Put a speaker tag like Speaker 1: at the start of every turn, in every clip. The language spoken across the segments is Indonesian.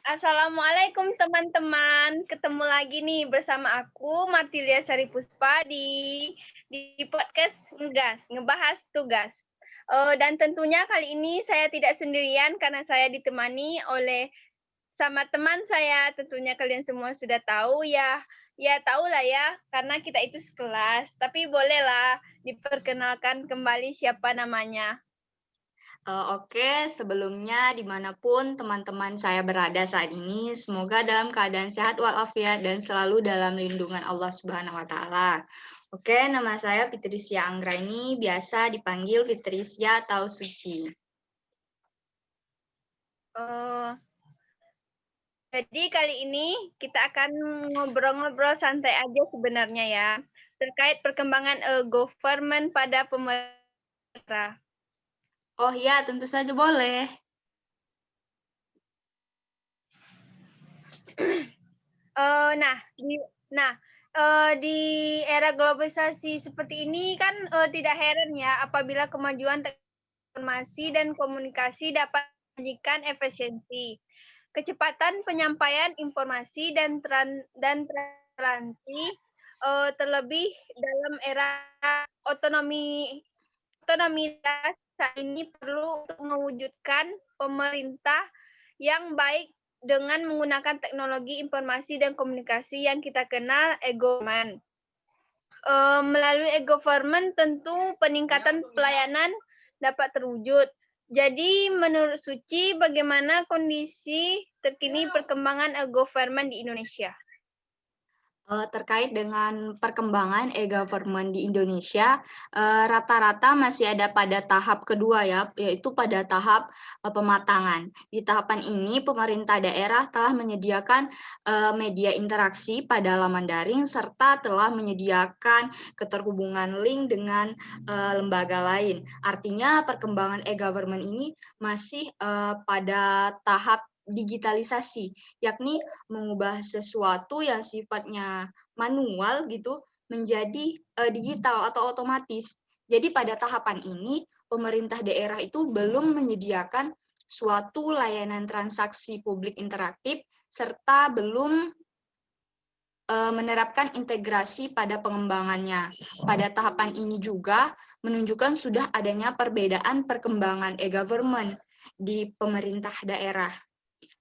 Speaker 1: Assalamualaikum teman-teman, ketemu lagi nih bersama aku Martilia Sari Puspa di podcast Ngegas, ngebahas tugas. Dan tentunya kali ini saya tidak sendirian karena saya ditemani oleh sama teman saya. Tentunya kalian semua sudah tahu ya. Ya tahu lah ya, karena kita itu sekelas. Tapi bolehlah diperkenalkan kembali siapa namanya.
Speaker 2: Oke, sebelumnya dimanapun teman-teman saya berada saat ini, semoga dalam keadaan sehat walafiat dan selalu dalam lindungan Allah Subhanahu wa Ta'ala. Oke, nama saya Fitrisya Anggraini, biasa dipanggil Fitrisya atau Suci.
Speaker 1: Eh, Jadi kali ini kita akan ngobrol-ngobrol santai aja sebenarnya ya, terkait perkembangan government pada pemerintah.
Speaker 2: Oh ya, tentu saja boleh.
Speaker 1: Nah, di era globalisasi seperti ini kan tidak heran ya apabila kemajuan informasi dan komunikasi dapat menjanjikan efisiensi, kecepatan penyampaian informasi dan transparansi, terlebih dalam era otonomi otonomi saat ini perlu untuk mewujudkan pemerintah yang baik dengan menggunakan teknologi informasi dan komunikasi yang kita kenal e-government. Melalui e-government tentu peningkatan pelayanan dapat terwujud. Jadi menurut Suci, bagaimana kondisi terkini perkembangan e-government di Indonesia?
Speaker 2: Terkait dengan perkembangan e-government di Indonesia, rata-rata masih ada pada tahap kedua ya, yaitu pada tahap pematangan. Di tahapan ini, pemerintah daerah telah menyediakan media interaksi pada laman daring serta telah menyediakan keterhubungan link dengan lembaga lain. Artinya perkembangan e-government ini masih pada tahap digitalisasi, yakni mengubah sesuatu yang sifatnya manual gitu menjadi digital atau otomatis. Jadi pada tahapan ini pemerintah daerah itu belum menyediakan suatu layanan transaksi publik interaktif serta belum menerapkan integrasi pada pengembangannya. Pada tahapan ini juga menunjukkan sudah adanya perbedaan perkembangan e-government di pemerintah daerah.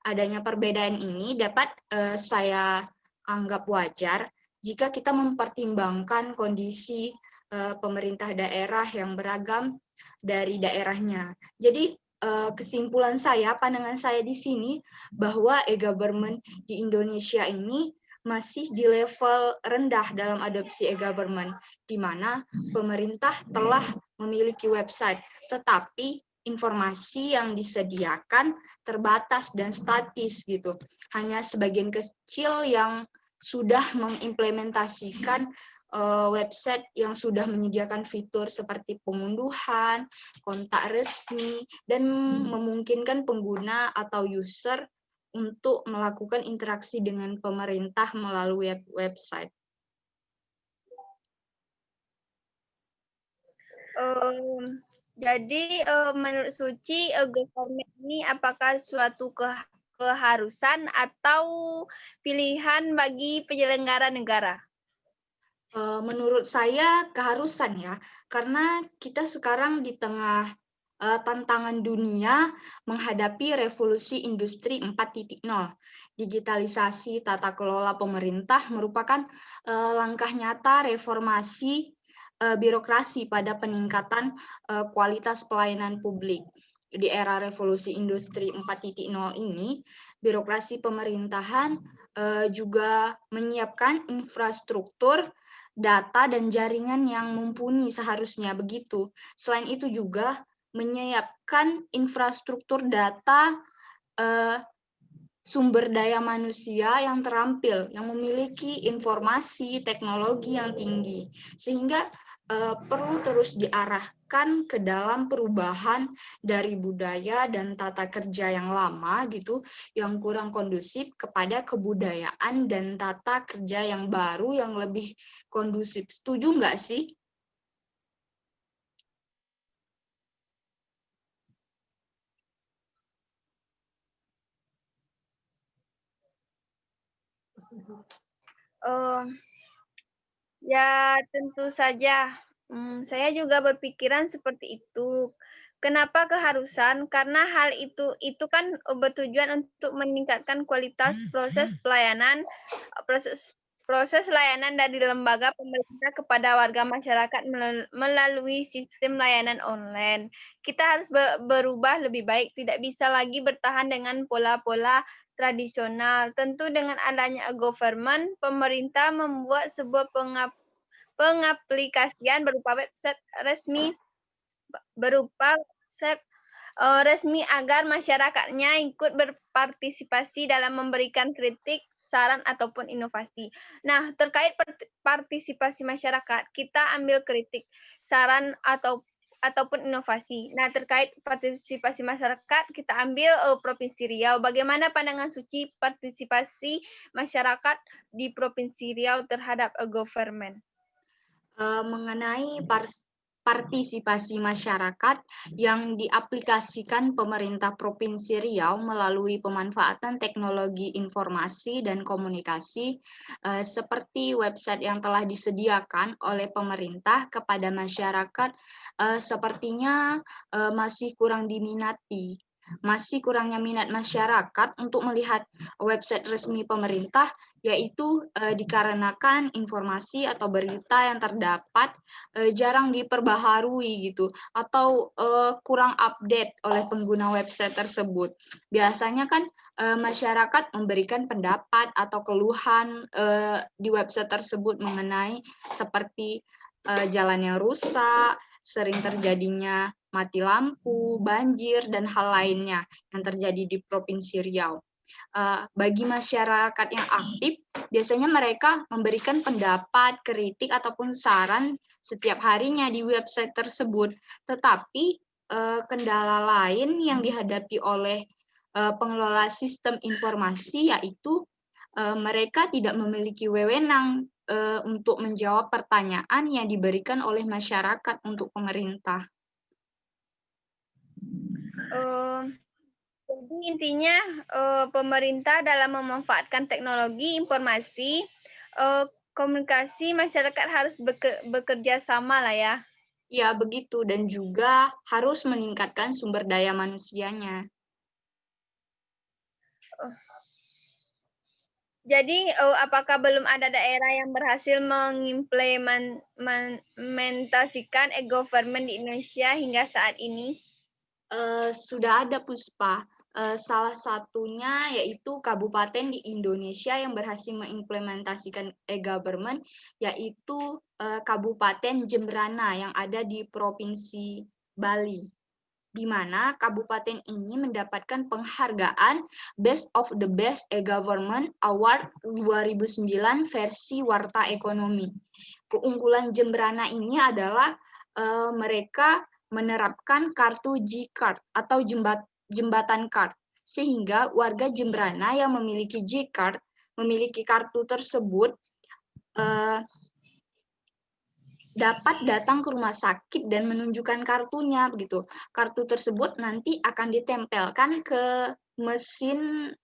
Speaker 2: Adanya perbedaan ini dapat saya anggap wajar jika kita mempertimbangkan kondisi pemerintah daerah yang beragam dari daerahnya. Jadi kesimpulan saya, pandangan saya di sini bahwa e-government di Indonesia ini masih di level rendah dalam adopsi e-government, di mana pemerintah telah memiliki website, tetapi informasi yang disediakan terbatas dan statis gitu. Hanya sebagian kecil yang sudah mengimplementasikan website yang sudah menyediakan fitur seperti pengunduhan, kontak resmi, dan memungkinkan pengguna atau user untuk melakukan interaksi dengan pemerintah melalui website.
Speaker 1: Jadi menurut Suci, government ini apakah suatu keharusan atau pilihan bagi penyelenggara negara?
Speaker 2: Menurut saya keharusan ya, karena kita sekarang di tengah tantangan dunia menghadapi revolusi industri 4.0. Digitalisasi tata kelola pemerintah merupakan langkah nyata reformasi birokrasi pada peningkatan kualitas pelayanan publik. Di era revolusi industri 4.0 ini, birokrasi pemerintahan juga menyiapkan infrastruktur data dan jaringan yang mumpuni seharusnya begitu. Selain itu juga menyiapkan infrastruktur data sumber daya manusia yang terampil, yang memiliki informasi teknologi yang tinggi, sehingga perlu terus diarahkan ke dalam perubahan dari budaya dan tata kerja yang lama gitu, yang kurang kondusif kepada kebudayaan dan tata kerja yang baru yang lebih kondusif. Setuju nggak sih?
Speaker 1: Eh, Ya, tentu saja. Saya juga berpikiran seperti itu. Kenapa keharusan? Karena hal itu kan bertujuan untuk meningkatkan kualitas proses pelayanan, proses proses layanan dari lembaga pemerintah kepada warga masyarakat melalui sistem layanan online. Kita harus berubah lebih baik, tidak bisa lagi bertahan dengan pola-pola tradisional. Tentu dengan adanya government, pemerintah membuat sebuah pengaplikasian berupa website resmi agar masyarakatnya ikut berpartisipasi dalam memberikan kritik, saran ataupun inovasi. Nah, terkait partisipasi masyarakat, kita ambil kritik, saran ataupun inovasi. Nah, terkait partisipasi masyarakat, kita ambil Provinsi Riau. Bagaimana pandangan Suci partisipasi masyarakat di Provinsi Riau terhadap government?
Speaker 2: Mengenai partisipasi masyarakat yang diaplikasikan pemerintah Provinsi Riau melalui pemanfaatan teknologi informasi dan komunikasi seperti website yang telah disediakan oleh pemerintah kepada masyarakat sepertinya masih kurang diminati. Masih kurangnya minat masyarakat untuk melihat website resmi pemerintah, yaitu dikarenakan informasi atau berita yang terdapat jarang diperbaharui gitu, atau kurang update oleh pengguna website tersebut. Biasanya kan masyarakat memberikan pendapat atau keluhan di website tersebut mengenai seperti jalan yang rusak, sering terjadinya mati lampu, banjir, dan hal lainnya yang terjadi di Provinsi Riau. Bagi masyarakat yang aktif, biasanya mereka memberikan pendapat, kritik, ataupun saran setiap harinya di website tersebut. Tetapi kendala lain yang dihadapi oleh pengelola sistem informasi yaitu mereka tidak memiliki wewenang untuk menjawab pertanyaan yang diberikan oleh masyarakat untuk pemerintah.
Speaker 1: Jadi intinya pemerintah dalam memanfaatkan teknologi informasi komunikasi masyarakat harus bekerja sama lah ya.
Speaker 2: Ya, begitu. Dan juga harus meningkatkan sumber daya manusianya.
Speaker 1: Jadi, apakah belum ada daerah yang berhasil mengimplementasikan e-government di Indonesia hingga saat ini?
Speaker 2: Sudah ada, Puspa. Salah satunya yaitu kabupaten di Indonesia yang berhasil mengimplementasikan e-government, yaitu Kabupaten Jembrana yang ada di Provinsi Bali, di mana kabupaten ini mendapatkan penghargaan Best of the Best E-Government Award 2009 versi Warta Ekonomi. Keunggulan Jembrana ini adalah mereka menerapkan kartu G-Card atau jembatan card, sehingga warga Jembrana yang memiliki G-Card, memiliki kartu tersebut, dapat datang ke rumah sakit dan menunjukkan kartunya begitu. Kartu tersebut nanti akan ditempelkan ke mesin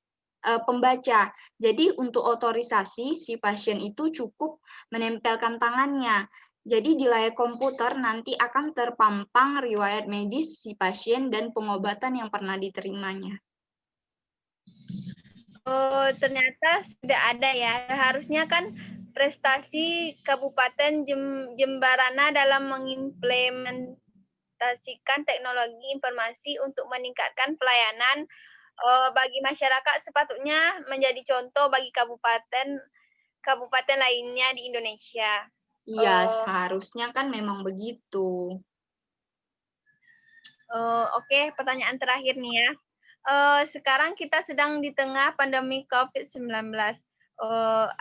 Speaker 2: pembaca. Jadi untuk otorisasi si pasien itu cukup menempelkan tangannya. Jadi di layar komputer nanti akan terpampang riwayat medis si pasien dan pengobatan yang pernah diterimanya.
Speaker 1: Oh, ternyata sudah ada ya. Seharusnya kan prestasi Kabupaten Jembrana dalam mengimplementasikan teknologi informasi untuk meningkatkan pelayanan bagi masyarakat sepatutnya menjadi contoh bagi kabupaten lainnya di Indonesia.
Speaker 2: Iya, seharusnya kan memang begitu.
Speaker 1: Oke, pertanyaan terakhir nih ya. Sekarang kita sedang di tengah pandemi COVID-19.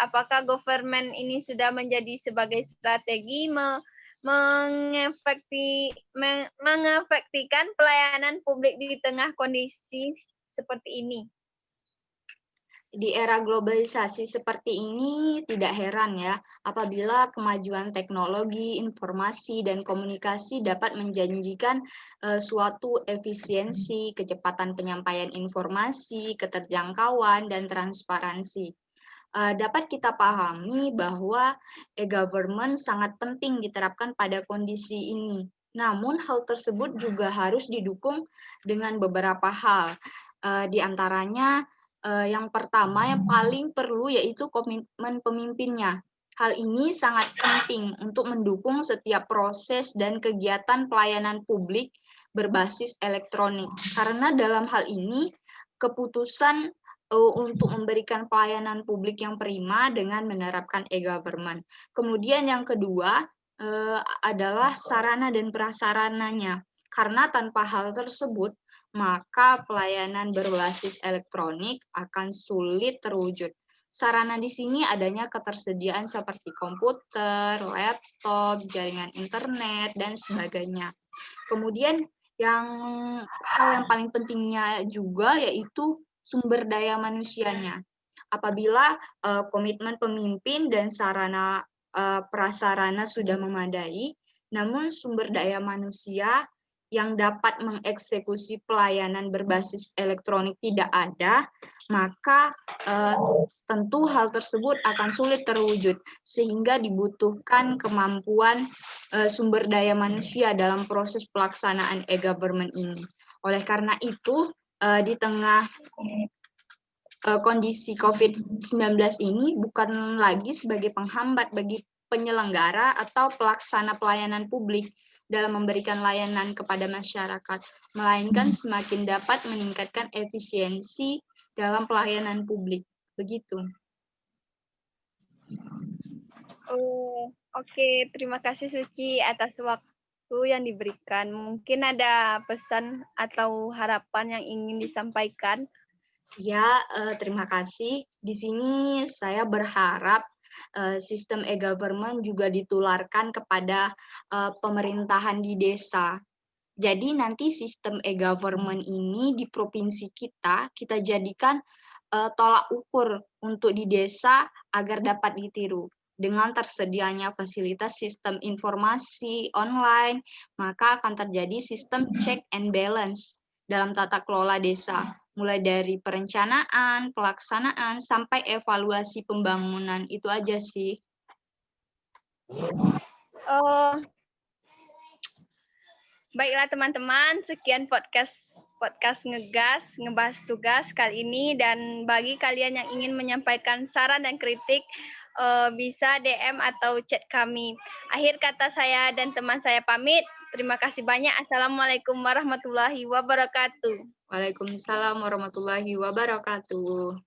Speaker 1: Apakah government ini sudah menjadi sebagai strategi mengefektifkan pelayanan publik di tengah kondisi seperti ini?
Speaker 2: Di era globalisasi seperti ini tidak heran ya apabila kemajuan teknologi, informasi, dan komunikasi dapat menjanjikan suatu efisiensi, kecepatan penyampaian informasi, keterjangkauan, dan transparansi. dapat kita pahami bahwa e-government sangat penting diterapkan pada kondisi ini. Namun hal tersebut juga harus didukung dengan beberapa hal. Di antaranya yang pertama yang paling perlu yaitu komitmen pemimpinnya. Hal ini sangat penting untuk mendukung setiap proses dan kegiatan pelayanan publik berbasis elektronik. Karena dalam hal ini keputusan untuk memberikan pelayanan publik yang prima dengan menerapkan e-government. Kemudian yang kedua adalah sarana dan prasarananya. Karena tanpa hal tersebut, maka pelayanan berbasis elektronik akan sulit terwujud. Sarana di sini adanya ketersediaan seperti komputer, laptop, jaringan internet, dan sebagainya. Kemudian hal yang paling pentingnya juga yaitu sumber daya manusianya. Apabila komitmen pemimpin dan sarana prasarana sudah memadai, namun sumber daya manusia yang dapat mengeksekusi pelayanan berbasis elektronik tidak ada, maka tentu hal tersebut akan sulit terwujud, sehingga dibutuhkan kemampuan sumber daya manusia dalam proses pelaksanaan e-government ini. Oleh karena itu, di tengah kondisi COVID-19 ini bukan lagi sebagai penghambat bagi penyelenggara atau pelaksana pelayanan publik dalam memberikan layanan kepada masyarakat, melainkan semakin dapat meningkatkan efisiensi dalam pelayanan publik. Begitu.
Speaker 1: Oh, oke. Terima kasih Suci atas waktu yang diberikan. Mungkin ada pesan atau harapan yang ingin disampaikan.
Speaker 2: Ya, terima kasih. Di sini saya berharap sistem e-government juga ditularkan kepada pemerintahan di desa. Jadi nanti sistem e-government ini di provinsi kita jadikan tolak ukur untuk di desa agar dapat ditiru. Dengan tersedianya fasilitas sistem informasi online, maka akan terjadi sistem check and balance dalam tata kelola desa, mulai dari perencanaan, pelaksanaan, sampai evaluasi pembangunan. Itu aja sih.
Speaker 1: Baiklah teman-teman, sekian podcast ngegas, ngebahas tugas kali ini. Dan bagi kalian yang ingin menyampaikan saran dan kritik, bisa DM atau chat kami. Akhir kata saya dan teman saya pamit. Terima kasih banyak. Assalamualaikum warahmatullahi wabarakatuh.
Speaker 2: Waalaikumsalam warahmatullahi wabarakatuh.